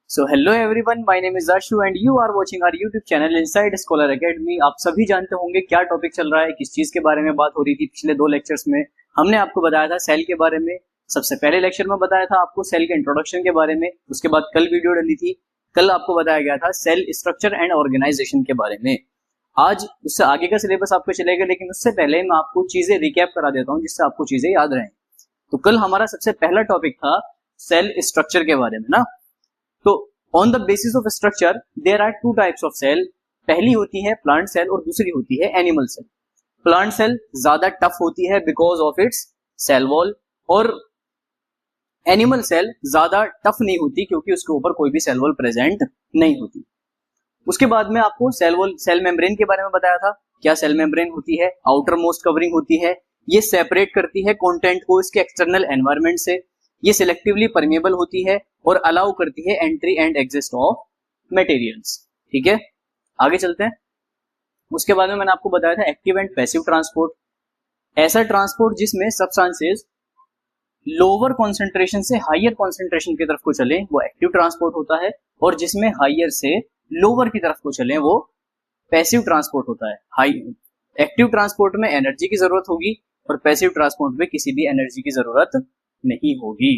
So hello everyone, my name is Ashu and you are watching our YouTube channel Inside Scholar Academy. आप सभी जानते होंगे क्या topic चल रहा है, किस चीज के बारे में बात हो रही थी। पिछले 2 लेक्चर्स में हमने आपको बताया था सेल के बारे में। सबसे पहले लेक्चर में बताया था आपको सेल के इंट्रोडक्शन के बारे में। उसके बाद कल वीडियो डाली थी, कल आपको बताया गया था सेल स्ट्रक्चर एंड ऑर्गेनाइजेशन के बारे में। आज उससे आगे का सिलेबस आपको चलेगा, लेकिन उससे पहले मैं आपको चीजें रिकैप करा देता हूँ जिससे आपको चीजें याद रहें। तो कल हमारा सबसे पहला टॉपिक था सेल स्ट्रक्चर के बारे में ना। तो on the basis of structure there are 2 types of cell. पहली होती है प्लांट सेल और दूसरी होती है एनिमल सेल। प्लांट सेल ज्यादा टफ होती है because of its cell wall, और एनिमल सेल ज्यादा टफ नहीं होती क्योंकि उसके ऊपर कोई भी सेल वॉल प्रेजेंट नहीं होती। उसके बाद में आपको सेल मेम्ब्रेन के बारे में बताया था। क्या सेल मेम्ब्रेन होती है? आउटर मोस्ट कवरिंग होती है। ये सेपरेट करती है कंटेंट को इसके एक्सटर्नल एनवायरनमेंट से। ये सिलेक्टिवली परमेबल होती है और अलाउ करती है entry and exit of materials. ठीक है, आगे चलते हैं। उसके बाद में मैंने आपको बताया था एक्टिव एंड पैसिव ट्रांसपोर्ट। ऐसा ट्रांसपोर्ट जिसमें सब्सटेंसेस लोअर कॉन्सेंट्रेशन से हायर कॉन्सेंट्रेशन की तरफ को चले वो एक्टिव ट्रांसपोर्ट होता है, और जिसमें हायर से लोअर की तरफ को चले वो पैसिव ट्रांसपोर्ट होता है। हाई एक्टिव ट्रांसपोर्ट में एनर्जी की जरूरत होगी और पैसिव ट्रांसपोर्ट में किसी भी एनर्जी की जरूरत नहीं होगी।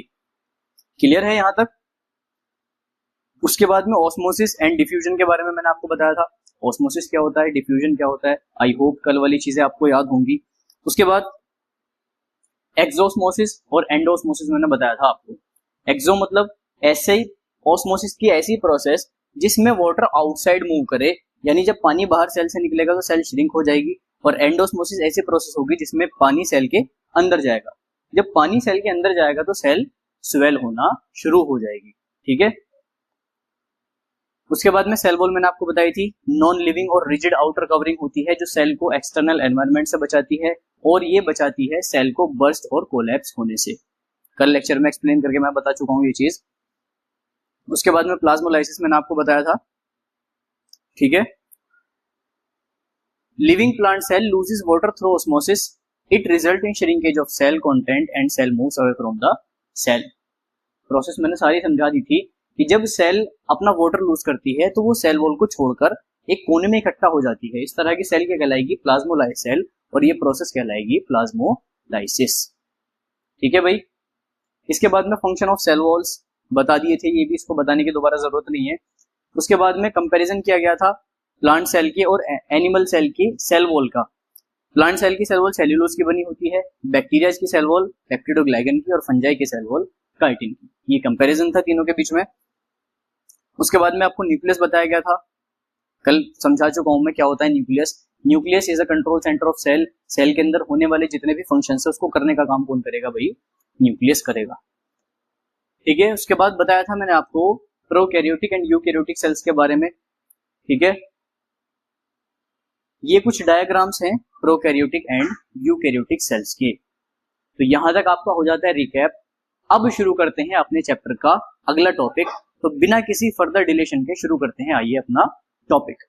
क्लियर है यहां तक? उसके बाद में ऑस्मोसिस एंड डिफ्यूजन के बारे में मैंने आपको बताया था। ऑस्मोसिस क्या होता है, डिफ्यूजन क्या होता है। आई होप कल वाली चीजें आपको याद होंगी। उसके बाद एक्सोस्मोसिस और एंडोस्मोसिस मैंने बताया था आपको। एक्सो मतलब ऐसे ही ऑस्मोसिस की ऐसी प्रोसेस जिसमें वाटर आउटसाइड मूव करे, यानी जब पानी बाहर सेल से निकलेगा तो सेल श्रिंक हो जाएगी। और एंडोस्मोसिस ऐसी प्रोसेस होगी जिसमें पानी सेल के अंदर जाएगा। जब पानी सेल के अंदर जाएगा तो सेल स्वेल होना शुरू हो जाएगी। ठीक है, उसके बाद में सेल वॉल मैंने आपको बताई थी। नॉन लिविंग और रिजिड आउटर कवरिंग होती है जो सेल को एक्सटर्नल एनवायरनमेंट से बचाती है, और ये बचाती है सेल को बर्स्ट और कोलैप्स होने से। कल लेक्चर में एक्सप्लेन करके मैं बता चुका हूं ये चीज। उसके बाद में प्लाज्मोलाइसिस मैंने आपको बताया था। ठीक है, living plant cell loses water through osmosis, it result in shrinkage of cell content and cell moves away from the cell. Process मैंने सारी समझा दी थी कि जब सेल अपना वाटर लूज करती है तो वो सेल वॉल को छोड़कर एक कोने में इकट्ठा हो जाती है। इस तरह की सेल क्या कहलाएगी? प्लाज्मोलाइज सेल, और ये प्रोसेस कहलाएगी प्लाज्मोलाइसिस। ठीक है भाई। इसके बाद में फंक्शन ऑफ सेल वॉल्स बता दिए थे, ये भी इसको बताने की दोबारा जरूरत नहीं है। उसके बाद में कंपैरिजन किया गया था प्लांट सेल के और एनिमल सेल की सेल वॉल का। प्लांट सेल की सेल वॉल सेल्यूलोज की बनी होती है, बैक्टीरिया की सेल वॉल पेप्टिडोग्लाइकन की, और फंजाई की सेल वॉल काइटिन की। ये कंपैरिजन था तीनों के बीच में। उसके बाद में आपको न्यूक्लियस बताया गया था। कल समझा चुका हूं मैं क्या होता है nucleus. Nucleus is a control centre of cell. Cell के अंदर होने वाले जितने भी फंक्शन है उसको करने का काम कौन करेगा भाई? न्यूक्लियस करेगा। ठीक है, उसके बाद बताया था मैंने आपको प्रोकैरियोटिक एंड यूकैरियोटिक सेल्स के बारे में। ठीक है, ये कुछ डायग्राम्स हैं प्रोकैरियोटिक एंड यूकैरियोटिक सेल्स के। तो यहां तक आपका हो जाता है रिकैप। अब शुरू करते हैं अपने चैप्टर का अगला टॉपिक। तो बिना किसी फर्दर डिलेशन के शुरू करते हैं, आइए अपना टॉपिक।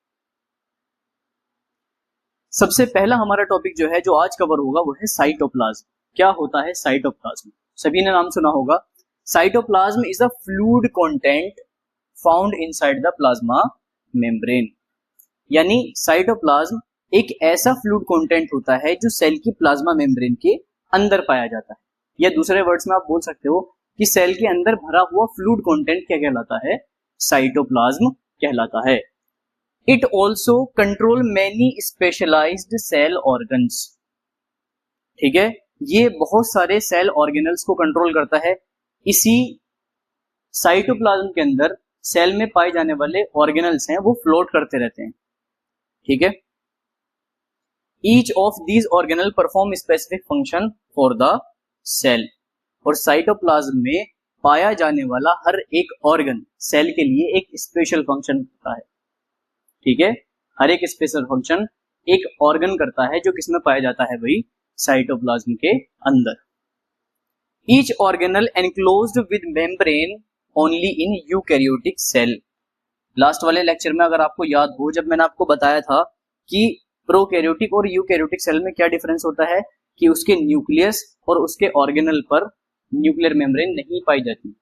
सबसे पहला हमारा टॉपिक जो है जो आज कवर होगा वो है साइटोप्लाज्म। क्या होता है साइटोप्लाज्म? सभी ने नाम सुना होगा। Cytoplasm is a fluid content found inside the plasma membrane. यानी साइटोप्लाज्म एक ऐसा फ्लूइड कंटेंट होता है जो सेल की प्लाज्मा मेम्ब्रेन के अंदर पाया जाता है। या दूसरे वर्ड्स में आप बोल सकते हो कि सेल के अंदर भरा हुआ फ्लूइड कंटेंट क्या कहलाता है? साइटोप्लाज्म कहलाता है। It also control many specialised cell organs. ठीक है, ये बहुत सारे सेल ऑर्गेनल्स को कंट्रोल करता है। इसी साइटोप्लाज्म के अंदर सेल में पाए जाने वाले ऑर्गेनल्स हैं वो फ्लोट करते रहते हैं। ठीक है, each of these organelle perform specific function for the cell. और साइटोप्लाज्म में पाया जाने वाला हर एक ऑर्गन सेल के लिए एक स्पेशल फंक्शन होता है। ठीक है, हर एक स्पेशल फंक्शन एक ऑर्गन करता है जो किसमें पाया जाता है भाई? साइटोप्लाज्म के अंदर। Each organelle enclosed with membrane only in eukaryotic cell. Last वाले लेक्चर में अगर आपको याद हो, जब मैंने आपको बताया था कि प्रोकैरियोटिक और यूकैरियोटिक सेल में क्या डिफरेंस होता है कि उसके न्यूक्लियस और उसके ऑर्गेनल पर न्यूक्लियर मेम्ब्रेन नहीं पाई जाती।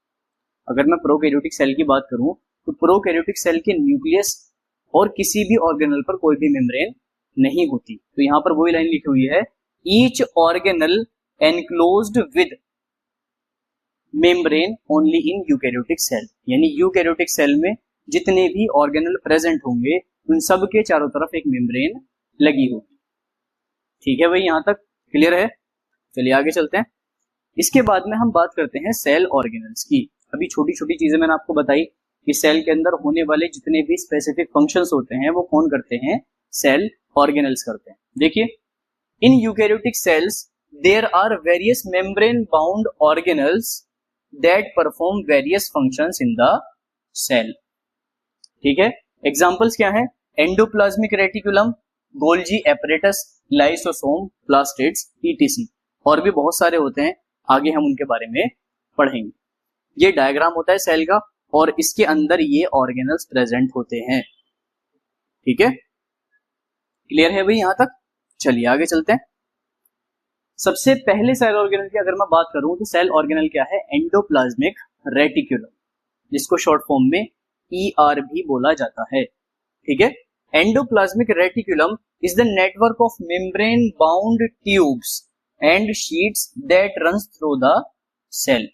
अगर मैं प्रोकैरियोटिक सेल की बात करूं तो प्रोकैरियोटिक सेल के न्यूक्लियस और किसी भी ऑर्गेनल पर कोई भी मेम्ब्रेन नहीं होती। तो यहाँ पर वही लाइन लिखी हुई है, each organelle enclosed with membrane only in eukaryotic cell, यानी यूकैरियोटिक सेल में जितने भी ऑर्गेनल प्रेजेंट होंगे उन सब के चारों तरफ एक मेम्ब्रेन लगी होगी। ठीक है भाई, यहां तक क्लियर है। चलिए आगे चलते हैं। इसके बाद में हम बात करते हैं सेल ऑर्गेनल्स की। अभी छोटी छोटी चीजें मैंने आपको बताई कि सेल के अंदर होने वाले जितने भी स्पेसिफिक फंक्शंस होते हैं वो कौन करते हैं, सेल ऑर्गेनल्स करते हैं। देखिए, in eukaryotic cells there are various membrane bound organelles that perform various functions in the cell. ठीक है, एग्जांपल्स क्या है, endoplasmic reticulum, Golgi apparatus, lysosome, plastids, etc. और भी बहुत सारे होते हैं, आगे हम उनके बारे में पढ़ेंगे। ये डायग्राम होता है सेल का और इसके अंदर ये ऑर्गेनल्स प्रेजेंट होते हैं। ठीक है, क्लियर है भाई यहां तक। चलिए आगे चलते हैं। सबसे पहले सेल ऑर्गेनल की अगर मैं बात करूं तो सेल ऑर्गेनल क्या है, एंडोप्लाज्मिक रेटिकुलम, जिसको शॉर्ट फॉर्म में ER भी बोला जाता है। ठीक है, endoplasmic reticulum is the network of membrane bound tubes and sheets that runs through the cell.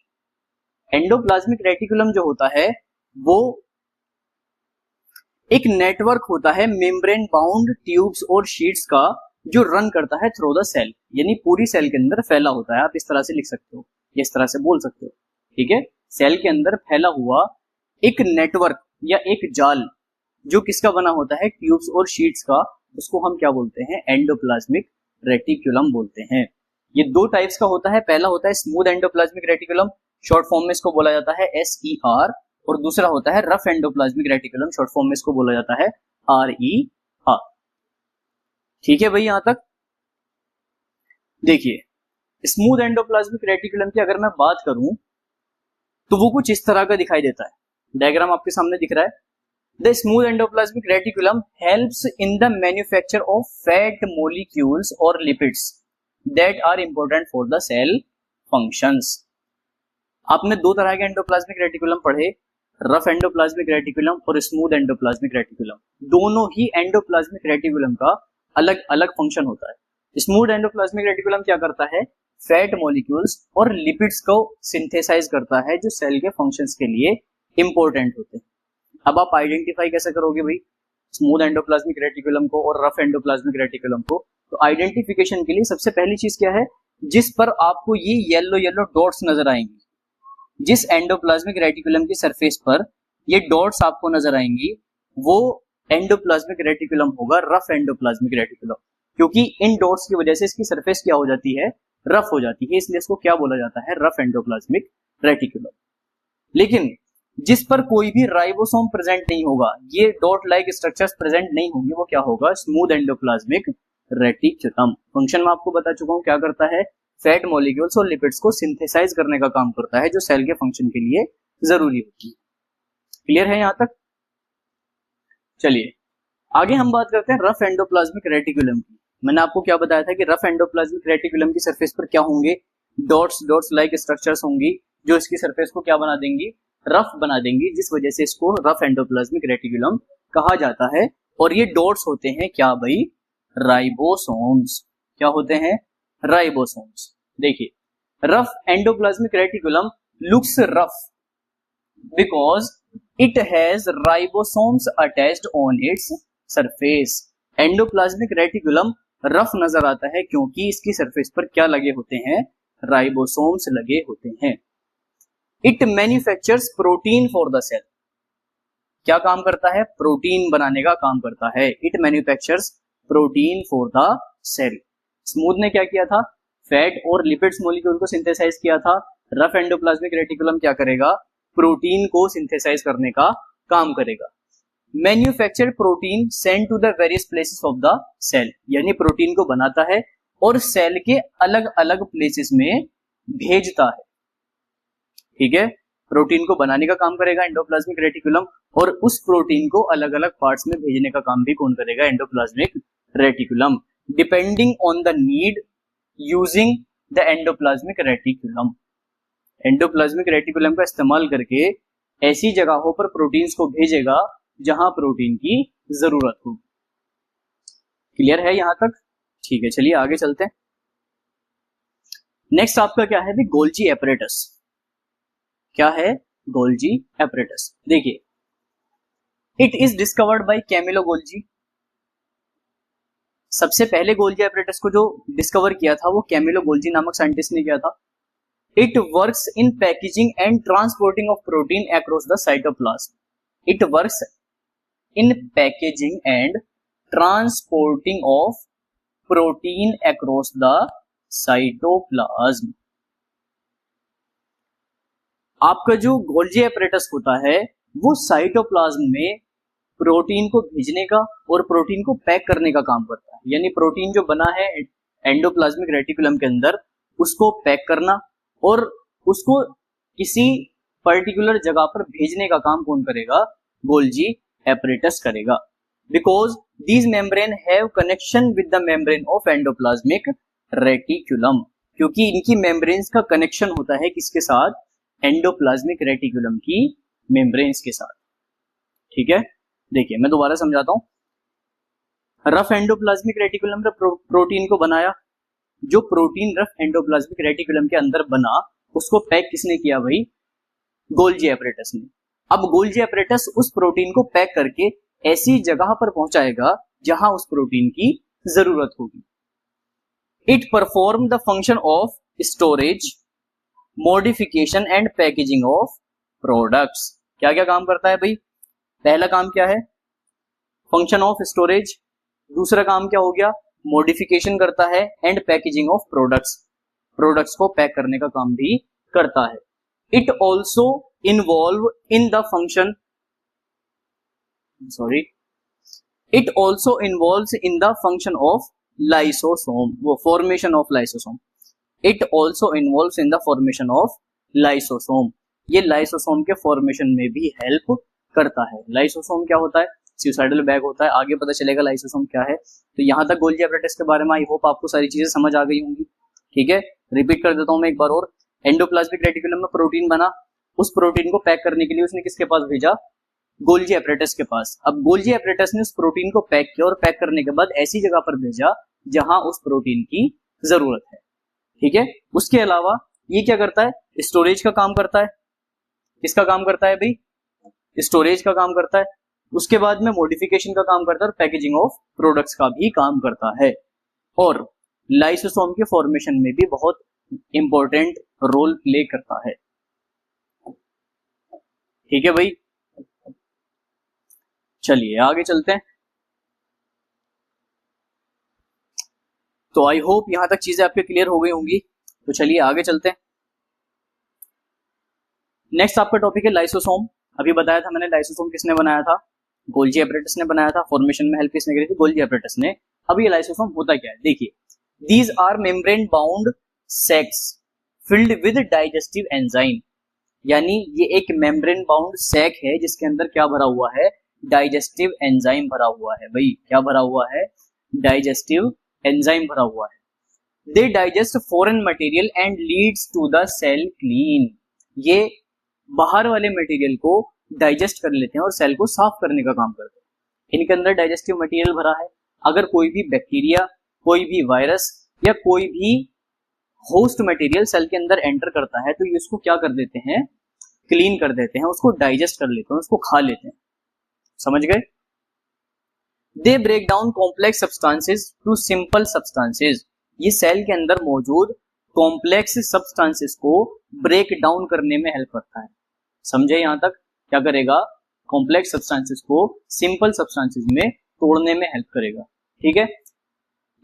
Endoplasmic reticulum जो होता है वो एक नेटवर्क होता है मेम्ब्रेन बाउंड ट्यूब्स और शीट्स का, जो रन करता है थ्रू द सेल, यानी पूरी सेल के अंदर फैला होता है। आप इस तरह से लिख सकते हो, इस तरह से बोल सकते हो। ठीक है, सेल के अंदर फैला हुआ एक नेटवर्क या एक जाल जो किसका बना होता है, ट्यूब्स और शीट्स का, उसको हम क्या बोलते हैं, एंडोप्लाज्मिक रेटिकुलम बोलते हैं। ये दो टाइप्स का होता है, पहला होता है smooth endoplasmic reticulum, short form में इसको बोला जाता है SER, और दूसरा होता है rough endoplasmic reticulum, short form में इसको बोला जाता है RER। ठीक है भाई यहां तक। देखिए, स्मूथ एंडोप्लाज्मिक रेटिकुलम की अगर मैं बात करूं तो वो कुछ इस तरह का दिखाई देता है। डायग्राम आपके सामने दिख रहा है। The smooth endoplasmic reticulum helps in the manufacture of fat molecules और lipids that are important for the cell functions. आपने दो तरह के एंडोप्लाज्मिक रेटिकुलम पढ़े, रफ एंडोप्लाज्मिक रेटिकुलम और स्मूथ एंडोप्लाज्मिक रेटिकुलम। दोनों ही एंडोप्लाज्मिक रेटिकुलम का अलग अलग फंक्शन होता है। स्मूथ एंडोप्लाज्मिक रेटिकुलम क्या करता है, फैट मॉलिक्यूल्स और लिपिड्स को सिंथेसाइज करता है जो सेल के फंक्शंस के लिए इंपॉर्टेंट होते हैं। अब आप आइडेंटिफाई कैसे करोगे भाई स्मूथ एंडोप्लाज्मिक रेटिकुलम को और रफ एंडोप्लाज्मिक रेटिकुलम को? तो आइडेंटिफिकेशन के लिए सबसे पहली चीज क्या है, जिस पर आपको ये येलो येलो डॉट्स नजर आएंगी, जिस एंडोप्लाज्मिक रेटिकुलम की सरफेस पर ये डॉट्स आपको नजर आएंगी, वो एंडोप्लाज्मिक रेटिकुलम होगा, रफ एंडोप्लाज्मिक रेटिकुलम। क्योंकि इन डॉट्स की वजह से इसकी सरफेस क्या हो जाती है, रफ हो जाती है, इसलिए इसको क्या बोला जाता है, रफ एंडोप्लाज्मिक रेटिकुलम। लेकिन जिस पर कोई भी राइबोसोम प्रेजेंट नहीं होगा, ये डॉट लाइक स्ट्रक्चर्स प्रेजेंट नहीं होंगे, वो क्या होगा, स्मूथ एंडोप्लाज्मिक रेटिकुलम। फंक्शन में आपको बता चुका हूं क्या करता है, फैट मॉलिक्यूल्स और लिपिड्स को सिंथेसाइज करने का काम करता है, जो सेल के फंक्शन के लिए जरूरी होती है। क्लियर है यहां तक? चलिए आगे हम बात करते हैं रफ एंडोप्लाज्मिक रेटिकुलम की। मैंने आपको क्या बताया था कि रफ एंडोप्लाज्मिक रेटिकुलम की सरफेस पर क्या होंगे, डॉट्स डॉट्स लाइक स्ट्रक्चर्स होंगी जो इसकी सरफेस को क्या बना देंगी, रफ बना देंगी, जिस वजह से इसको रफ एंडोप्लाज्मिक रेटिकुलम कहा जाता है। और ये डॉट्स होते हैं क्या भाई, राइबोसोम्स। क्या होते हैं, राइबोसोम्स। देखिए, rough endoplasmic reticulum looks rough because it has ribosomes attached on its surface. Endoplasmic reticulum rough नजर आता है क्योंकि इसकी सरफेस पर क्या लगे होते हैं, राइबोसोम्स लगे होते हैं। It manufactures protein for the cell. क्या काम करता है, प्रोटीन बनाने का काम करता है। It manufactures protein for the cell. Smooth ने क्या किया था, फैट और लिपिड्स मॉलिक्यूल को सिंथेसाइज किया था। रफ एंडोप्लाज्मिक रेटिकुलम क्या करेगा, प्रोटीन को सिंथेसाइज करने का काम करेगा। Manufacture protein send to the various places of the cell, यानी प्रोटीन को बनाता है और सेल के अलग अलग प्लेसेस में भेजता है। ठीक है, प्रोटीन को बनाने का काम करेगा एंडोप्लाज्मिक रेटिकुलम, और उस प्रोटीन को अलग अलग पार्ट्स में भेजने का काम भी कौन करेगा, endoplasmic reticulum, depending on the need using the endoplasmic reticulum. Endoplasmic reticulum का इस्तेमाल करके ऐसी जगहों पर प्रोटीन्स को भेजेगा जहां प्रोटीन की जरूरत होगी। क्लियर है यहां तक? ठीक है, चलिए आगे चलते हैं। नेक्स्ट आपका क्या है? Golgi apparatus. क्या है? Golgi apparatus. देखिए, it is discovered by Camillo Golgi. सबसे पहले गोल्जी एपरेटस को जो डिस्कवर किया था वो कैमिलो गोल्जी नामक साइंटिस्ट ने किया था। It works in packaging and transporting of protein across the cytoplasm. It works in packaging and transporting of protein across the cytoplasm. आपका जो गोल्जी एपरेटस होता है वो साइटोप्लाज्म में प्रोटीन को भेजने का और प्रोटीन को पैक करने का काम करता है। यानी प्रोटीन जो बना है एंडोप्लाज्मिक रेटिकुलम के अंदर उसको पैक करना और उसको किसी पर्टिकुलर जगह पर भेजने का काम कौन करेगा? गोल्जी एपरेटस करेगा। Because these membrane have connection with the membrane of endoplasmic reticulum. क्योंकि इनकी मेम्ब्रेन्स का कनेक्शन होता है किसके साथ? एंडोप्लाज्मिक रेटिकुलम की मेम्ब्रेन्स के साथ। ठीक है, देखिए मैं दोबारा समझाता हूं। रफ एंडोप्लाज्मिक रेटिकुलम में प्रोटीन को बनाया। जो प्रोटीन रफ एंडोप्लाज्मिक रेटिकुलम के अंदर बना उसको पैक किसने किया भाई? गोल्जी एपरेटस ने। अब गोल्जी एपरेटस उस प्रोटीन को पैक करके ऐसी जगह पर पहुंचाएगा जहां उस प्रोटीन की जरूरत होगी। It perform the function of storage, modification and packaging of products. क्या क्या काम करता है भाई? पहला काम क्या है? Function of storage. दूसरा काम क्या हो गया? मॉडिफिकेशन करता है and packaging of products. Products को पैक करने का काम भी करता है। It also involve in the function it also involves in the function of lysosome, वो formation of lysosome. It also involves in the formation of lysosome. ये lysosome के फॉर्मेशन में भी हेल्प करता है। लाइसोसोम क्या होता है? सुसाइडल बैग होता है। आगे पता चलेगा लाइसोसोम क्या है। तो यहां तक गोल्जी एपरेटस के बारे में आई होप आपको सारी चीजें समझ आ गई होंगी। ठीक है, रिपीट कर देता हूं मैं एक बार और। एंडोप्लाज्मिक रेटिकुलम में प्रोटीन बना, उस प्रोटीन को पैक करने के लिए उसने किसके पास भेजा? गोल्जी एपरेटस के पास। अब गोल्जी एपरेटस ने उस प्रोटीन को पैक किया और पैक करने के बाद ऐसी जगह पर भेजा जहां उस प्रोटीन की जरूरत है। ठीक है, उसके अलावा ये क्या करता है? स्टोरेज का काम करता है। किसका काम करता है भाई? स्टोरेज का काम करता है। उसके बाद में मॉडिफिकेशन का काम करता है और पैकेजिंग ऑफ प्रोडक्ट्स का भी काम करता है। और लाइसोसोम के फॉर्मेशन में भी बहुत इंपॉर्टेंट रोल प्ले करता है। ठीक है भाई, चलिए आगे चलते हैं। तो आई होप यहां तक चीजें आपके क्लियर हो गई होंगी। तो चलिए आगे चलते हैं। नेक्स्ट आपका टॉपिक है लाइसोसोम। अभी बताया था मैंने लाइसोसोम किसने बनाया था? गोल्जी एपरेटस ने बनाया था। फॉर्मेशन में हेल्प किसने करी थी? गोल्जी एपरेटस ने। अब ये लाइसोसोम होता क्या है? देखिए, these are membrane bound sacs filled with digestive enzyme. यानी ये एक मेम्ब्रेन बाउंड सैक है जिसके अंदर क्या भरा हुआ है? डाइजेस्टिव एंजाइम भरा हुआ है। भाई क्या भरा हुआ है? डाइजेस्टिव एंजाइम भरा हुआ है। They digest foreign material and leads to the cell clean. ये बाहर वाले मटेरियल को डाइजेस्ट कर लेते हैं और सेल को साफ करने का काम करते हैं। इनके अंदर डाइजेस्टिव मटेरियल भरा है। अगर कोई भी बैक्टीरिया, कोई भी वायरस या कोई भी होस्ट मटेरियल सेल के अंदर एंटर करता है तो ये उसको क्या कर देते हैं? क्लीन कर देते हैं, उसको डाइजेस्ट कर लेते हैं, उसको खा लेते हैं। समझ गए? They break down complex substances to simple substances. ये सेल के अंदर मौजूद कॉम्प्लेक्स सब्सटेंसेस को ब्रेक डाउन करने में हेल्प करता है। समझे यहां तक? क्या करेगा? कॉम्प्लेक्स सब्सटेंसेस को सिंपल सब्सटेंसेस में तोड़ने में हेल्प करेगा। ठीक है,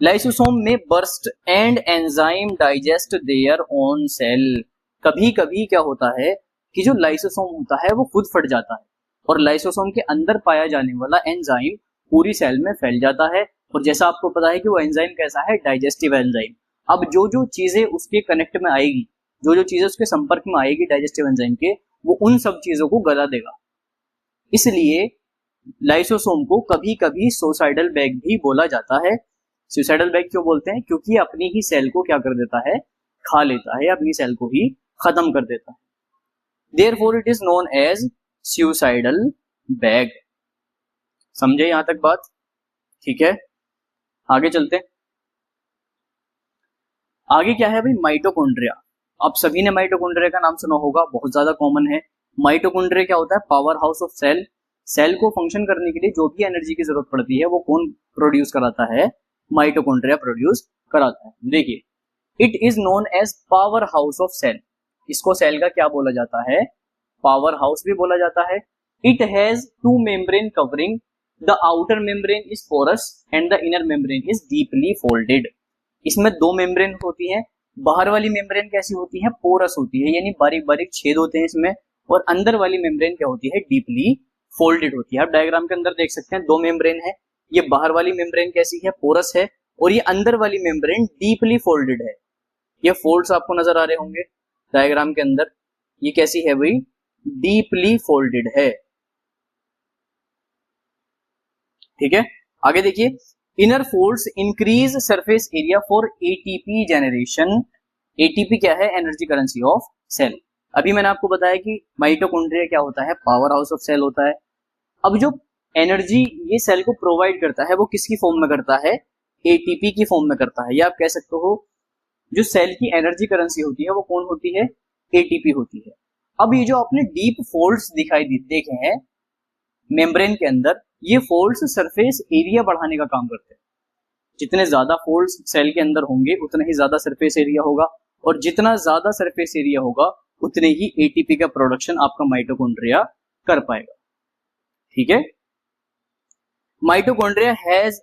लाइसोसोम में burst and enzyme digest their own cell. कभी कभी क्या होता है कि जो लाइसोसोम होता है वो खुद फट जाता है और लाइसोसोम के अंदर पाया जाने वाला एंजाइम पूरी सेल में फैल जाता है। और जैसा आपको पता है कि वो एंजाइम कैसा है? Digestive enzyme. अब जो जो चीजें उसके कनेक्ट में आएगी, जो जो चीजें उसके संपर्क में आएगी डाइजेस्टिव एंजाइम के, वो उन सब चीजों को गला देगा। इसलिए लाइसोसोम को कभी कभी सुसाइडल बैग भी बोला जाता है। सुसाइडल बैग क्यों बोलते हैं? क्योंकि अपनी ही सेल को क्या कर देता है? खा लेता है, अपनी सेल को ही खत्म कर देता है। Therefore it is known as suicidal bag. समझे यहां तक बात? ठीक है, आगे चलते हैं। आगे क्या है भाई? माइटोकॉन्ड्रिया। आप सभी ने माइटोकॉन्ड्रिया का नाम सुना होगा, बहुत ज्यादा कॉमन है। माइटोकॉन्ड्रिया क्या होता है? Power house of cell. Cell को फंक्शन करने के लिए जो भी एनर्जी की जरूरत पड़ती है वो कौन प्रोड्यूस कराता है? माइटोकॉन्ड्रिया प्रोड्यूस कराता है। देखिए, it is known as power house of cell. इसको सेल का क्या बोला जाता है? पावर हाउस भी बोला जाता है। It has two membrane covering, the outer membrane is porous and the inner membrane is deeply folded. इसमें दो मेम्ब्रेन होती है। बाहर वाली मेम्ब्रेन कैसी होती है? पोरस होती है, यानी बारीक बारीक छेद होते हैं इसमें। और अंदर वाली मेम्ब्रेन क्या होती है? डीपली फोल्डेड होती है। आप डायग्राम के अंदर देख सकते हैं, दो मेम्ब्रेन है। ये बाहर वाली मेम्ब्रेन कैसी है? पोरस है। और ये अंदर वाली मेम्ब्रेन डीपली फोल्डेड है। ये फोल्ड्स आपको नजर आ रहे होंगे डायग्राम के अंदर। ये कैसी है भाई? डीपली फोल्डेड है। ठीक है, आगे देखिए। Inner folds increase surface area for ATP generation. ATP क्या है? Energy currency of cell. अभी मैंने आपको बताया कि माइटोकॉन्ड्रिया क्या होता है? पावर हाउस ऑफ सेल होता है। अब जो एनर्जी ये सेल को प्रोवाइड करता है वो किसकी फॉर्म में करता है? एटीपी की फॉर्म में करता है। या आप कह सकते हो जो सेल की एनर्जी करेंसी होती है वो कौन होती है? एटीपी होती है। अब ये जो आपने डीप फोल्ड्स दिखाई देखे हैं मेम्ब्रेन के अंदर, ये फोल्ड्स सरफेस एरिया बढ़ाने का काम करते हैं। जितने ज्यादा फोल्ड्स सेल के अंदर होंगे उतना ही ज्यादा सरफेस एरिया होगा, और जितना ज्यादा सरफेस एरिया होगा उतने ही एटीपी का प्रोडक्शन आपका माइटोकॉन्ड्रिया कर पाएगा। ठीक है, mitochondria has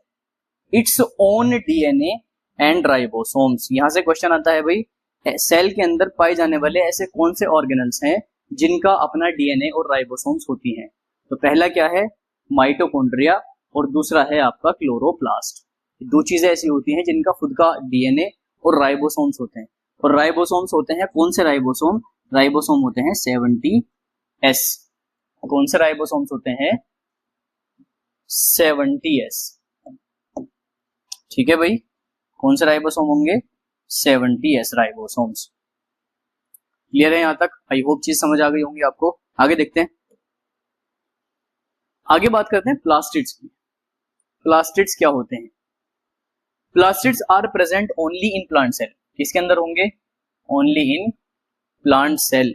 its own DNA and ribosomes. यहां से क्वेश्चन आता है भाई, सेल के अंदर पाए जाने वाले ऐसे कौन से ऑर्गेनल्स हैं जिनका अपना डीएनए और राइबोसोम्स होती हैं? तो पहला क्या है? माइटोकॉन्ड्रिया, और दूसरा है आपका क्लोरोप्लास्ट। दो चीजें ऐसी होती हैं जिनका खुद का डीएनए और राइबोसोम्स होते हैं। और राइबोसोम्स होते हैं कौन से राइबोसोम? राइबोसोम होते हैं 70S। कौन से राइबोसोम्स होते हैं? 70S। ठीक है भाई, कौन से राइबोसोम होंगे? 70S ribosomes. क्लियर है यहां तक? आई होप चीज समझ आ गई होंगी आपको। आगे देखते हैं। आगे बात करते हैं प्लास्टिड्स की। प्लास्टिड्स क्या होते हैं? Plastids are present only in plant cell. किसके अंदर होंगे? Only in plant cell.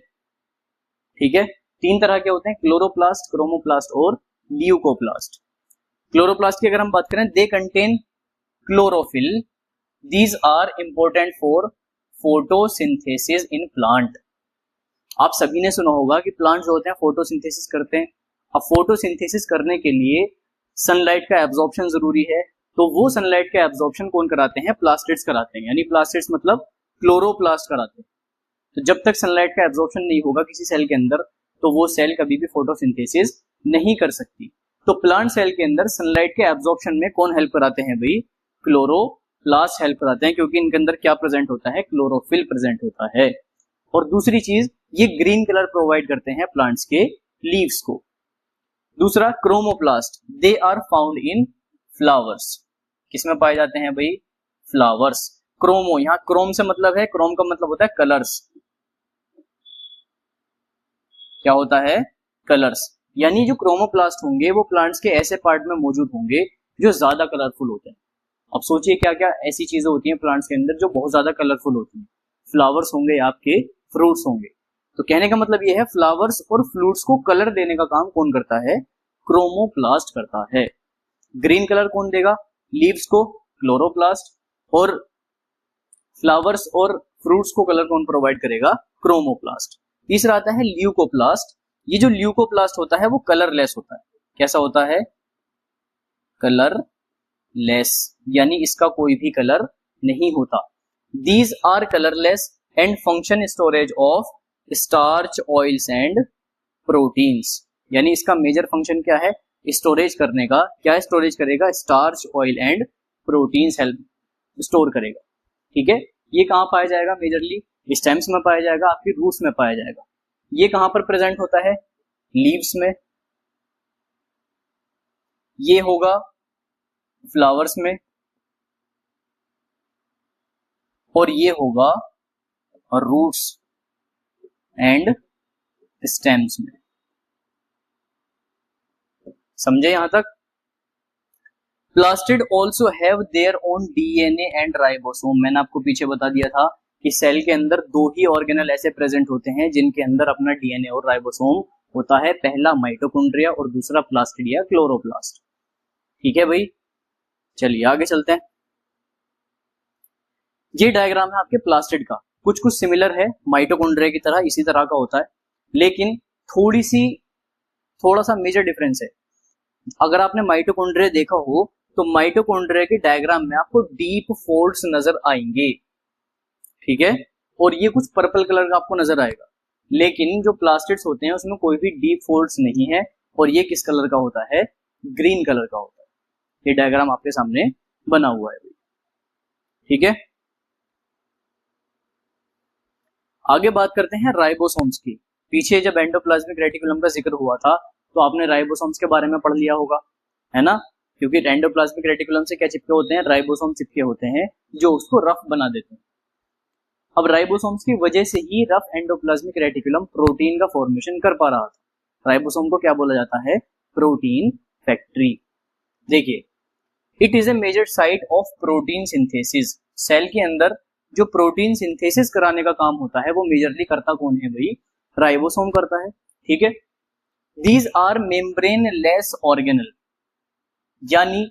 ठीक है, तीन तरह के होते हैं, क्लोरोप्लास्ट, क्रोमोप्लास्ट और ल्यूकोप्लास्ट। क्लोरोप्लास्ट की अगर हम बात करें, they contain chlorophyll. These are important for photosynthesis in plant. आप सभी ने सुना होगा कि प्लांट जो होते हैं फोटोसिंथेसिस करते हैं। अब फोटोसिंथेसिस करने के लिए सनलाइट का एब्जॉर्प्शन जरूरी है, तो वो सनलाइट का एब्जॉर्प्शन कौन कराते हैं? प्लास्टिड्स कराते हैं। यानी प्लास्टिड्स मतलब क्लोरोप्लास्ट कराते हैं। तो जब तक सनलाइट का एब्जॉर्प्शन नहीं होगा किसी सेल के अंदर, तो वो सेल कभी भी फोटोसिंथेसिस नहीं कर सकती। तो प्लांट सेल के अंदर सनलाइट के एब्जॉर्प्शन में कौन हेल्प कराते हैं भाई? क्लोरोप्लास्ट हेल्प कराते हैं, क्योंकि इनके अंदर क्या प्रेजेंट होता है? क्लोरोफिल प्रेजेंट होता है। और दूसरी चीज, ये ग्रीन कलर प्रोवाइड करते हैं प्लांट्स के लीव्स को। दूसरा chromoplast, they are found in flowers. किसमें पाए जाते हैं भाई? फ्लावर्स। क्रोमो, यहां क्रोम से मतलब है, क्रोम का मतलब होता है कलर्स। क्या होता है? कलर्स। यानी जो क्रोमोप्लास्ट होंगे वो प्लांट्स के ऐसे पार्ट में मौजूद होंगे जो ज्यादा कलरफुल होते हैं। अब सोचिए क्या क्या ऐसी चीजें होती हैं प्लांट्स के अंदर जो बहुत ज्यादा कलरफुल होती हैं। फ्लावर्स होंगे, आपके फ्रूट्स होंगे। तो कहने का मतलब यह है, फ्लावर्स और फ्रूट्स को कलर देने का काम कौन करता है? क्रोमोप्लास्ट करता है। ग्रीन कलर कौन देगा? लीव्स को, क्लोरोप्लास्ट। और फ्लावर्स और फ्रूट्स को कलर कौन प्रोवाइड करेगा? क्रोमोप्लास्ट। तीसरा आता है ल्यूकोप्लास्ट। ये जो ल्यूकोप्लास्ट होता है वो कलरलेस होता है। कैसा होता है? कलरलेस, यानी इसका कोई भी कलर नहीं होता। These are colourless and function storage of starch, oils and proteins. यानी इसका मेजर फंक्शन क्या है? स्टोरेज करने का। क्या स्टोरेज करेगा? Starch, oil and proteins help store करेगा। ठीक है, ये कहां पाया जाएगा? मेजरली स्टेम्स में पाया जाएगा, आपकी रूट्स में पाया जाएगा। ये कहां पर प्रेजेंट होता है? लीव्स में। ये होगा फ्लावर्स में, और ये होगा रूट्स एंड स्टेम्स में। समझे यहां तक? Plastid also have their own DNA and ribosome. मैंने आपको पीछे बता दिया था कि सेल के अंदर दो ही ऑर्गेनल ऐसे प्रेजेंट होते हैं जिनके अंदर अपना डीएनए और राइबोसोम होता है, पहला माइटोकॉन्ड्रिया और दूसरा प्लास्टिड या क्लोरोप्लास्ट। ठीक है भाई, चलिए आगे चलते हैं। ये डायग्राम है आपके प्लास्टिड का, कुछ कुछ सिमिलर है माइटोकॉन्ड्रिया की तरह, इसी तरह का होता है, लेकिन थोड़ा सा मेजर डिफरेंस है। अगर आपने माइटोकॉन्ड्रिया देखा हो तो माइटोकॉन्ड्रिया के डायग्राम में आपको डीप फोल्ड्स नजर आएंगे, ठीक है, और ये कुछ पर्पल कलर का आपको नजर आएगा, लेकिन जो प्लास्टिड्स होते हैं उसमें कोई भी डीप फोल्ड्स नहीं है, और ये किस कलर का होता है? ग्रीन कलर का होता है। ये डायग्राम आपके सामने बना हुआ है, ठीक है। आगे बात करते हैं राइबोसोम्स की। पीछे जब एंडोप्लाज्मिक रेटिकुलम का जिक्र हुआ था तो आपने राइबोसोम्स के बारे में पढ़ लिया होगा, है ना, क्योंकि एंडोप्लाज्मिक रेटिकुलम से क्या चिपके होते हैं? राइबोसोम चिपके होते हैं जो उसको रफ बना देते हैं। अब राइबोसोम्स की वजह से ही रफ एंडोप्लाज्मिक रेटिकुलम प्रोटीन का फॉर्मेशन कर पा रहा था। राइबोसोम को क्या बोला जाता है? Protein factory. देखिए, it is a major site of protein synthesis. Cell के अंदर जो प्रोटीन सिंथेसिस कराने का काम होता है वो मेजरली करता कौन है भाई? राइबोसोम करता है, ठीक है। These are membrane less organelle, यानी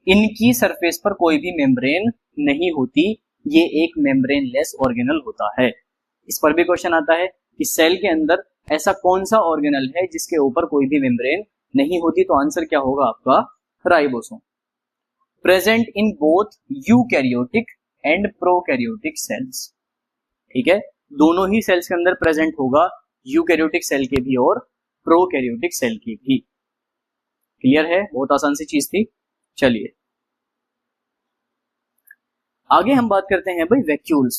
इनकी सरफेस पर कोई भी मेम्ब्रेन नहीं होती, ये एक मेम्ब्रेन लेस ऑर्गेनल होता है। इस पर भी क्वेश्चन आता है कि सेल के अंदर ऐसा कौन सा ऑर्गेनल है जिसके ऊपर कोई भी मेम्ब्रेन नहीं होती, तो आंसर क्या होगा आपका? Ribosome. Present in both eukaryotic and prokaryotic cells, ठीक है, दोनों ही सेल्स के अंदर प्रेजेंट होगा, यूकैरियोटिक सेल के भी और प्रोकैरियोटिक सेल की भी। क्लियर है? बहुत आसान सी चीज थी। चलिए आगे हम बात करते हैं भाई वैक्यूल्स।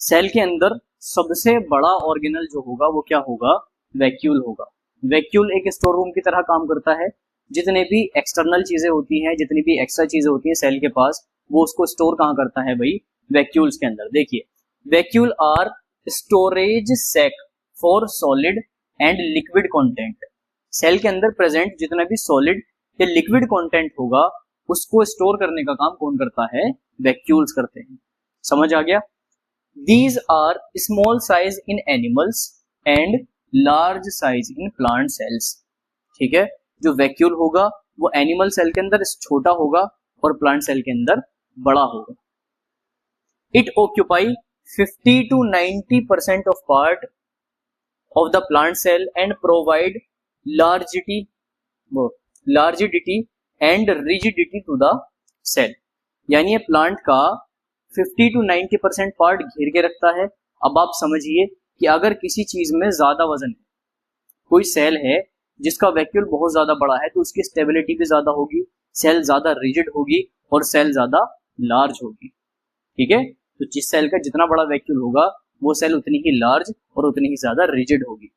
सेल के अंदर सबसे बड़ा ऑर्गेनल जो होगा वो क्या होगा? वैक्यूल होगा। वैक्यूल एक स्टोर रूम की तरह काम करता है। जितने भी एक्सटर्नल चीजें होती हैं, जितनी भी एक्स्ट्रा चीजें होती हैं सेल के पास, वो उसको स्टोर कहाँ करता है भाई? वैक्यूल्स के अंदर। देखिए, vacuole are storage sac for solid and liquid content. Cell के अंदर प्रेजेंट जितना भी सॉलिड या लिक्विड कंटेंट होगा उसको स्टोर करने का काम कौन करता है? वैक्यूल्स करते हैं। समझ आ गया? These are small size in animals and large size in plant cells, ठीक है। जो वैक्यूल होगा वो एनिमल सेल के अंदर छोटा होगा और प्लांट सेल के अंदर बड़ा होगा। It occupy 50 to 90% of part of the plant cell and provide largity and rigidity to the cell। यानी ये प्लांट का 50 to 90% पार्ट घेर के रखता है। अब आप समझिए कि अगर किसी चीज में ज्यादा वजन है, कोई सेल है जिसका वैक्यूल बहुत ज्यादा बड़ा है, तो उसकी स्टेबिलिटी भी ज्यादा होगी, सेल ज्यादा रिजिड होगी और सेल ज्यादा लार्ज होगी, ठीक है। तो जिस सेल का जितना बड़ा वैक्यूल होगा वो सेल उतनी ही लार्ज और उतनी ही ज्यादा रिजिड होगी।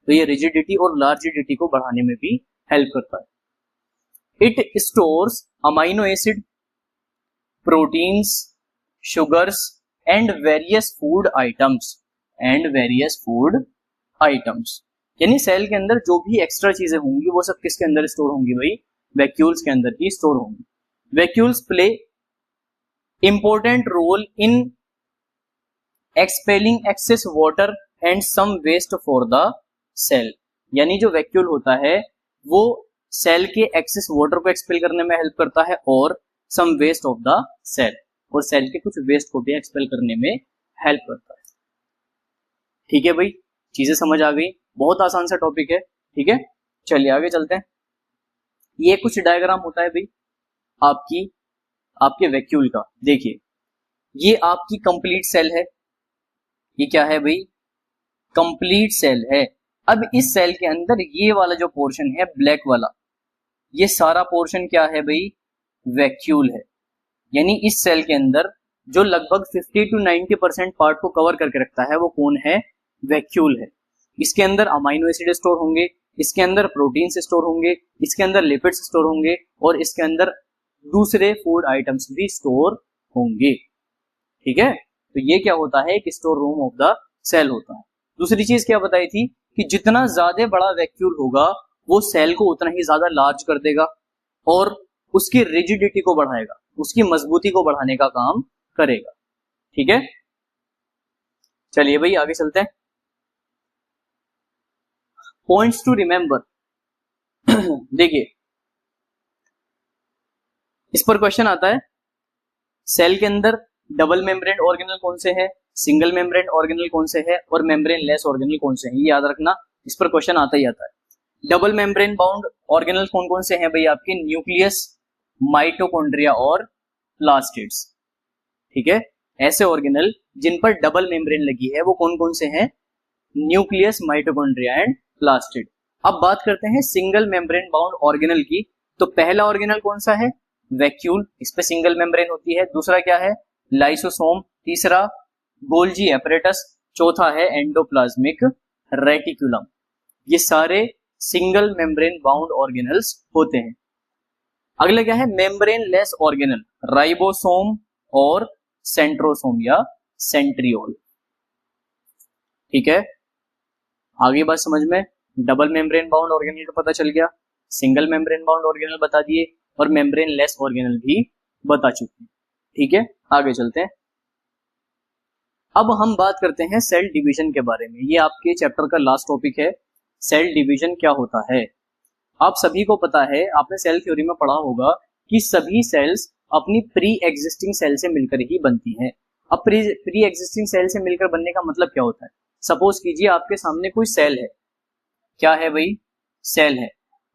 तो ये रिजिडिटी और लार्जिडिटी को बढ़ाने में भी हेल्प करता है। It stores amino acid, proteins, sugars and various food items. यानी सेल के अंदर जो भी एक्स्ट्रा चीजें होंगी वो सब किसके अंदर स्टोर होंगी भाई? वैक्यूल्स के अंदर ही स्टोर होंगी। Vacuoles play important role in expelling excess water and some waste for the cell. यानी जो वैक्यूल होता है वो सेल के एक्सेस वाटर को एक्सपेल करने में हेल्प करता है और some waste of the cell, और सेल के कुछ वेस्ट को भी एक्सपेल करने में हेल्प करता है। ठीक है भाई, चीजें समझ आ गई। बहुत आसान सा टॉपिक है, ठीक है। चलिए आगे चलते हैं। ये कुछ डायग्राम होता है भाई आपके वैक्यूल का। देखिए, ये आपकी कंप्लीट सेल है। ये क्या है भाई? कंप्लीट सेल है। अब इस सेल के अंदर ये वाला जो पोर्शन है ब्लैक वाला, ये सारा पोर्शन क्या है भाई? वैक्यूल है। यानी इस सेल के अंदर जो लगभग 50 to 90% पार्ट को कवर करके रखता है वो कौन है? वैक्यूल है। इसके अंदर अमाइनो एसिड स्टोर होंगे, इसके अंदर प्रोटीन्स स्टोर होंगे, इसके अंदर लिपिड्स स्टोर होंगे और इसके अंदर दूसरे फूड आइटम्स भी स्टोर होंगे, ठीक है। तो ये क्या होता है? एक store room of the cell होता है। दूसरी चीज क्या बताई थी कि जितना ज्यादा बड़ा वैक्यूल होगा वो सेल को उतना ही ज्यादा लार्ज कर देगा और उसकी रिजिडिटी को बढ़ाएगा, उसकी मजबूती को बढ़ाने का काम करेगा। ठीक है, चलिए भाई आगे चलते हैं। Points to remember. देखिए इस पर क्वेश्चन आता है, सेल के अंदर डबल मेम्ब्रेन ऑर्गेनल कौन से हैं, सिंगल मेम्ब्रेन ऑर्गेनल कौन से हैं और मेम्ब्रेन लेस ऑर्गेनल कौन से हैं, ये याद रखना, इस पर क्वेश्चन आता ही आता है। डबल मेम्ब्रेन बाउंड ऑर्गेनल कौन कौन से हैं भाई आपके, न्यूक्लियस, माइटोकॉन्ड्रिया और प्लास्टिड्स। ठीक है, ऐसे ऑर्गेनल जिन पर डबल मेम्ब्रेन लगी है वो कौन कौन से हैं, न्यूक्लियस, माइटोकॉन्ड्रिया एंड प्लास्टिड। अब बात करते हैं सिंगल मेम्ब्रेन बाउंड ऑर्गेनल की। तो पहला ऑर्गेनल कौन सा है, वैक्यूल, इस पे सिंगल मेम्ब्रेन होती है। दूसरा क्या है, लाइसोसोम। तीसरा गोल्जी एपरेटस। चौथा है एंडोप्लाज्मिक रेटिकुलम। ये सारे सिंगल मेम्ब्रेन बाउंड ऑर्गेनल्स होते हैं। अगला क्या है, मेम्ब्रेन लेस ऑर्गेनल, राइबोसोम और सेंट्रोसोम या सेंट्रियोल। ठीक है, आगे बात समझ में, डबल मेम्ब्रेन बाउंड ऑर्गेनल का पता चल गया, सिंगल मेम्ब्रेन बाउंड ऑर्गेनल बता दिए और मेम्ब्रेन लेस ऑर्गेनल भी बता चुके हैं। ठीक है, आगे चलते हैं। अब हम बात करते हैं सेल डिवीजन के बारे में। ये आपके चैप्टर का लास्ट टॉपिक है, सेल डिवीजन क्या होता है। आप सभी को पता है, आपने सेल थ्योरी में पढ़ा होगा कि सभी सेल्स अपनी प्री एग्जिस्टिंग सेल से मिलकर ही बनती हैं। अब प्री एग्जिस्टिंग सेल से मिलकर बनने का मतलब क्या होता है, सपोज कीजिए आपके सामने कोई सेल है, क्या है भाई, सेल है।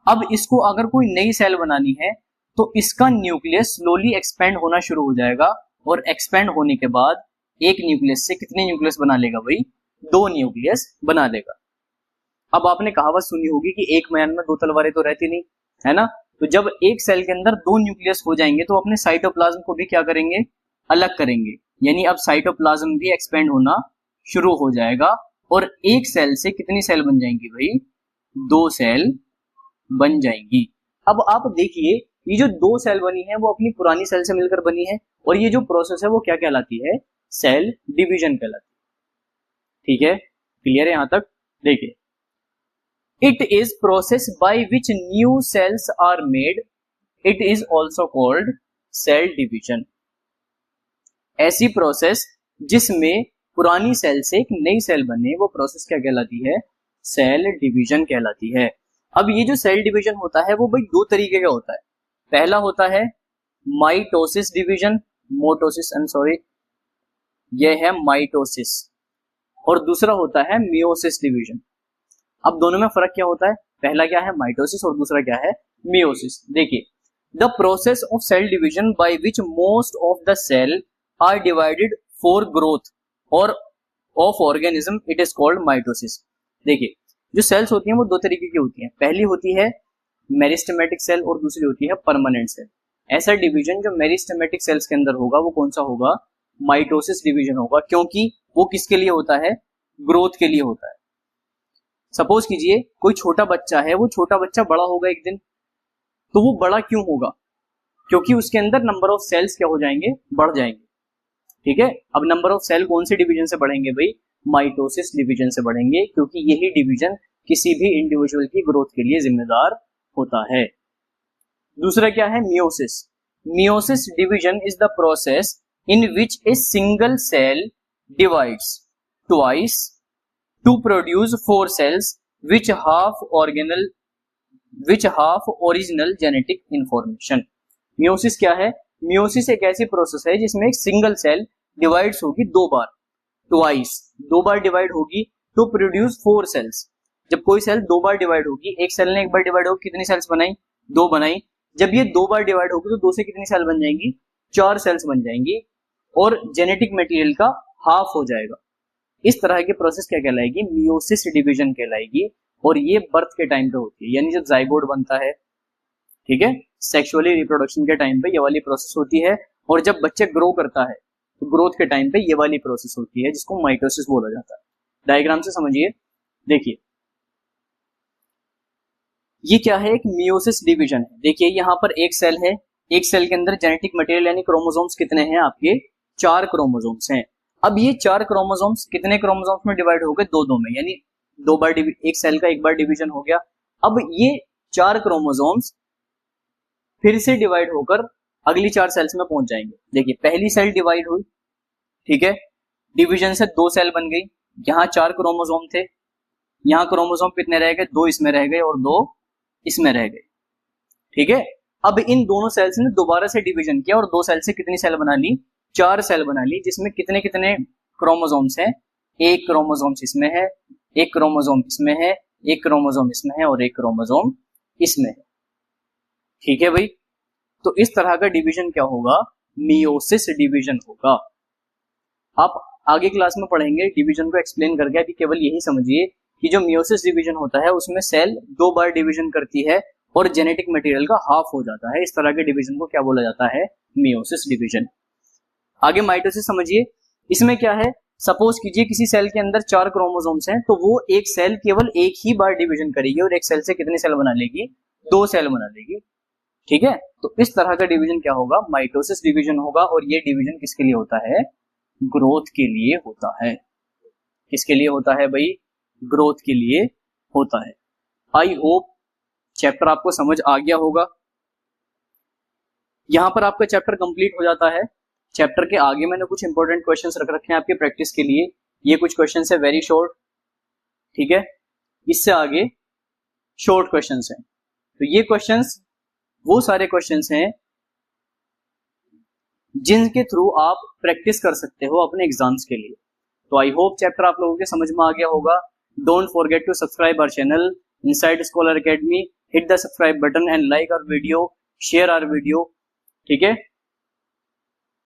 अब इसको अगर कोई नई सेल बनानी है तो इसका न्यूक्लियस स्लोली एक्सपेंड होना शुरू हो जाएगा और एक्सपेंड होने के बाद एक न्यूक्लियस से कितने न्यूक्लियस बना लेगा भाई, 2 न्यूक्लियस बना लेगा। अब आपने कहावत सुनी होगी कि एक म्यान में 2 तलवारें तो रहती नहीं, है ना। तो जब एक सेल के अंदर 2 न्यूक्लियस हो जाएंगे तो अपने साइटोप्लाज्म को भी क्या करेंगे, अलग करेंगे, यानी अब साइटोप्लाज्म भी एक्सपेंड होना शुरू हो जाएगा और एक सेल से कितनी सेल बन जाएंगी भाई, 2 सेल बन जाएंगी। अब आप देखिए ये जो 2 सेल बनी है वो अपनी पुरानी सेल से मिलकर बनी है और ये जो प्रोसेस है वो क्या कहलाती है, सेल डिवीजन कहलाती है। ठीक है, क्लियर है यहां तक। देखिए, it is process by which new cells are made, it is also called cell division. ऐसी प्रोसेस जिसमें पुरानी सेल से एक नई सेल बने वो प्रोसेस क्या कहलाती है, सेल डिवीजन कहलाती है। अब ये जो सेल डिवीजन होता है वो भाई 2 तरीके का होता है। पहला होता है माइटोसिस डिवीजन, यह है माइटोसिस, और दूसरा होता है मियोसिस डिवीजन। अब दोनों में फर्क क्या होता है, पहला क्या है माइटोसिस और दूसरा क्या है मियोसिस। देखिए, the process of cell division by which most of the cell are divided for growth और of organism, it is called mitosis. देखिए, जो सेल्स होती हैं वो 2 तरीके की होती हैं। पहली होती है मेरिस्टेमेटिक सेल और दूसरी होती है परमानेंट सेल। ऐसा डिवीजन जो मेरिस्टेमेटिक सेल्स के अंदर होगा वो कौन सा होगा, माइटोसिस डिवीजन होगा, क्योंकि वो किसके लिए होता है, ग्रोथ के लिए होता है। सपोज कीजिए कोई छोटा बच्चा है, वो छोटा बच्चा बड़ा होगा एक दिन, तो वो बड़ा क्यों होगा, क्योंकि उसके अंदर नंबर ऑफ सेल्स क्या हो जाएंगे, बढ़ जाएंगे। ठीक है, अब नंबर ऑफ सेल कौन से डिवीजन से बढ़ेंगे भाई, माइटोसिस डिवीजन से बढ़ेंगे, क्योंकि यही डिवीजन किसी भी इंडिविजुअल की ग्रोथ के लिए जिम्मेदार होता है। दूसरा क्या है, meiosis. Meiosis division is the process in which a single cell divides twice to produce 4 cells which have original genetic information। Meiosis क्या है, मियोसिस एक ऐसी प्रोसेस है जिसमें एक सिंगल सेल डिवाइड्स होगी 2 बार, ट्वाइस 2 बार डिवाइड होगी टू प्रोड्यूस 4 सेल्स। जब कोई सेल 2 बार डिवाइड होगी, एक सेल ने एक बार डिवाइड होगी कितनी सेल्स बनाई, 2 बनाई। जब ये 2 बार डिवाइड होगी तो 2 से कितनी सेल बन जाएंगी, 4 सेल्स बन जाएंगी और जेनेटिक मटेरियल का हाफ हो जाएगा। इस तरह की प्रोसेस क्या कहलाएगी, मियोसिस डिवीजन कहलाएगी। और ये बर्थ के टाइम पे होती है, यानी जब जाइगोट बनता है, ठीक है, सेक्सुअली रिप्रोडक्शन के टाइम पे ये वाली प्रोसेस होती है। और जब बच्चे ग्रो करता है तो ग्रोथ के टाइम पे ये वाली प्रोसेस होती है जिसको माइटोसिस बोला जाता है। डायग्राम से समझिए, देखिए ये क्या है, एक मियोसिस डिवीजन है। देखिए यहाँ पर एक सेल है, एक सेल के अंदर जेनेटिक मटेरियल यानी क्रोमोसोम्स कितने हैं आपके, 4 क्रोमोसोम्स हैं। अब ये 4 क्रोमोसोम्स कितने क्रोमोसोम्स में डिवाइड हो गए, 2 में, यानी 2 बार एक सेल का 1 बार डिवीजन हो गया। अब ये 4 क्रोमोसोम्स फिर से डिवाइड होकर अगली 4 सेल्स में पहुंच जाएंगे। देखिए पहली सेल डिवाइड हुई, ठीक है, डिवीजन से 2 सेल बन गई, यहाँ 4 क्रोमोसोम थे, यहाँ क्रोमोसोम कितने रह गए, 2 इसमें रह गए और 2 इसमें रह गए, ठीक है। अब इन दोनों सेल्स ने दोबारा से डिवीजन किया और 2 सेल से कितनी सेल बना ली, 4 सेल बना ली, जिसमें कितने कितने क्रोमोसोम्स हैं, 1 क्रोमोसोम इसमें है, 1 क्रोमोसोम इसमें है, 1 क्रोमोसोम इसमें है और 1 क्रोमोसोम इसमें है, ठीक है भाई। तो इस तरह का डिवीजन क्या होगा, मियोसिस डिवीजन होगा। आप आगे क्लास में पढ़ेंगे डिवीजन को एक्सप्लेन करके, अभी केवल यही समझिए कि जो मियोसिस डिवीजन होता है उसमें सेल 2 बार डिवीजन करती है और जेनेटिक मटेरियल का हाफ हो जाता है। इस तरह के डिवीजन को क्या बोला जाता है, मियोसिस डिवीजन। आगे माइटोसिस समझिए, इसमें क्या है, सपोज कीजिए किसी सेल के अंदर 4 क्रोमोसोम्स हैं, तो वो एक सेल केवल एक ही बार डिवीजन करेगी और एक सेल से कितनी सेल बना लेगी, 2 सेल बना लेगी, ठीक है। तो इस तरह का डिवीजन क्या होगा, माइटोसिस डिवीजन होगा। और ये डिवीजन किसके लिए होता है, ग्रोथ के लिए होता है। किसके लिए होता है भाई, ग्रोथ के लिए होता है। आई होप चैप्टर आपको समझ आ गया होगा। यहां पर आपका चैप्टर कंप्लीट हो जाता है। चैप्टर के आगे मैंने कुछ इंपॉर्टेंट क्वेश्चंस रख रखे हैं आपके प्रैक्टिस के लिए। ये कुछ क्वेश्चंस है वेरी शॉर्ट, ठीक है, इससे आगे शॉर्ट क्वेश्चंस हैं। तो ये क्वेश्चंस वो सारे क्वेश्चंस हैं जिनके थ्रू आप प्रैक्टिस कर सकते हो अपने एग्जाम्स के लिए। तो आई होप चैप्टर आप लोगों के समझ में आ गया होगा। Don't forget to subscribe our channel Inside Scholar Academy, hit the subscribe button and like our video, share our video, ठीक है।